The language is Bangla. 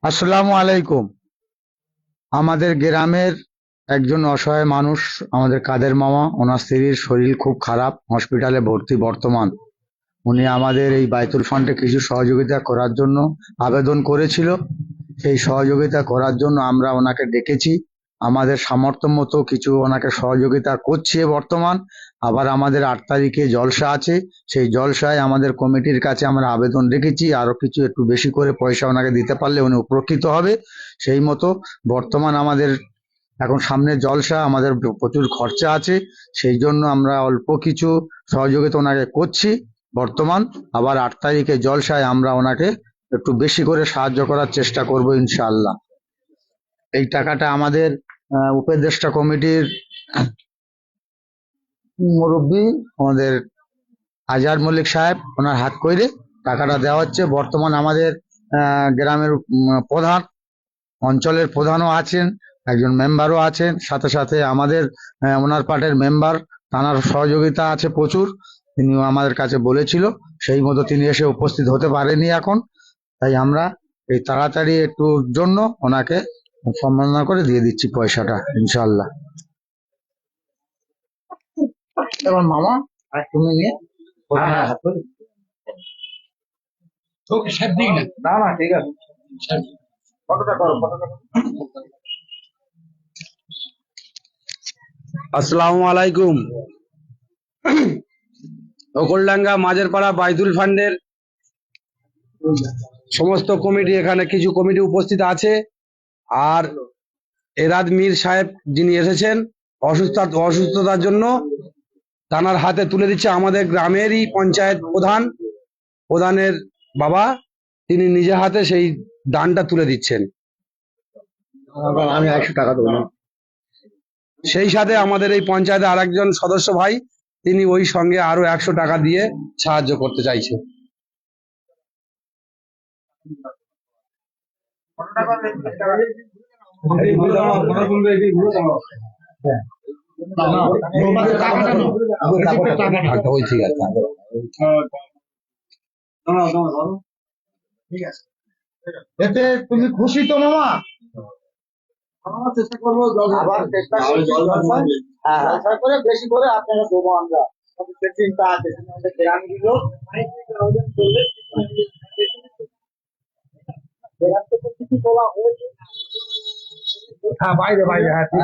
আসসালামু আলাইকুম। আমাদের গ্রামের একজন অসহায় মানুষ, আমাদের কাদের মামা, ওনার স্ত্রীর শরীর খুব খারাপ, হসপিটালে ভর্তি বর্তমান। উনি আমাদের এই বায়তুল ফান্ডে কিছু সহযোগিতা করার জন্য আবেদন করেছিল। সেই সহযোগিতা করার জন্য আমরা ওনাকে ডেকেছি। আমাদের সামর্থ্য মতো কিছু ওনাকে সহযোগিতা করছি বর্তমান। আবার আমাদের 8 তারিখে জলসা আছে, সেই জলসায় আমাদের কমিটির কাছে আমরা আবেদন রেখেছি, আরো কিছু একটু বেশি করে পয়সা ওনাকে দিতে পারলে উনি উপকৃত হবে। সেই মতো বর্তমান আমাদের এখন সামনে জলসা, আমাদের প্রচুর খরচা আছে, সেই জন্য আমরা অল্প কিছু সহযোগিতা ওনাকে করছি বর্তমান। আবার 8 তারিখে জলসায় আমরা ওনাকে একটু বেশি করে সাহায্য করার চেষ্টা করব ইনশাআল্লাহ। এই টাকাটা আমাদের উপদেষ্টা কমিটির মুরব্বী আমাদের আজহার মল্লিক সাহেব, ওনার হাত কইরে টাকাটা দেওয়া হচ্ছে। বর্তমান আমাদের গ্রামের প্রধান, অঞ্চলের প্রধানও আছেন, একজন মেম্বারও আছেন, সাথে সাথে আমাদের ওনার পার্টির মেম্বার, তার সহযোগিতা আছে প্রচুর। তিনিও আমাদের কাছে বলেছিল, সেই মতো তিনি এসে উপস্থিত হতে পারেনি এখন। তাই আমরা এই তাড়াতাড়ি একটু জন্য ওনাকে সম্মাননা করে দিয়ে দিচ্ছি পয়সাটা ইনশাল্লাহ। এবার মামা আর তুমি নিয়ে প্রধানের হাত ধরে। না না ঠিক আছে, কতটা করো, কতটা করো। আসসালামু আলাইকুম। ওকলডাঙ্গা মাঝের পাড়া বাইতুল ফান্ডের সমস্ত কমিটি, এখানে কিছু কমিটি উপস্থিত আছে। আর এরাদ মীর সাহেব যিনি এসেছেন অসুস্থতার জন্য, তানার হাতে তুলে দিচ্ছে আমাদের গ্রামেরই পঞ্চায়েত প্রধানের বাবা, তিনি নিজে হাতে সেই দানটা তুলে দিচ্ছেন। আমি 100 টাকা দেবো। সেই সাথে আমাদের এই পঞ্চায়েতে আরেকজন সদস্য ভাই, তিনি ওই সঙ্গে আরো 100 টাকা দিয়ে সাহায্য করতে চাইছে। ওই ঠিক আছে, এতে তুমি খুশি তো মামা? চেষ্টা করবো আবার চেষ্টা করে বেশি করে আপনারা দেবো আমরা। চিন্তা আছে গ্রামগুলো কিছু তোলা হয়েছে। হ্যাঁ বাইরে বাইরে, হ্যাঁ ঠিক।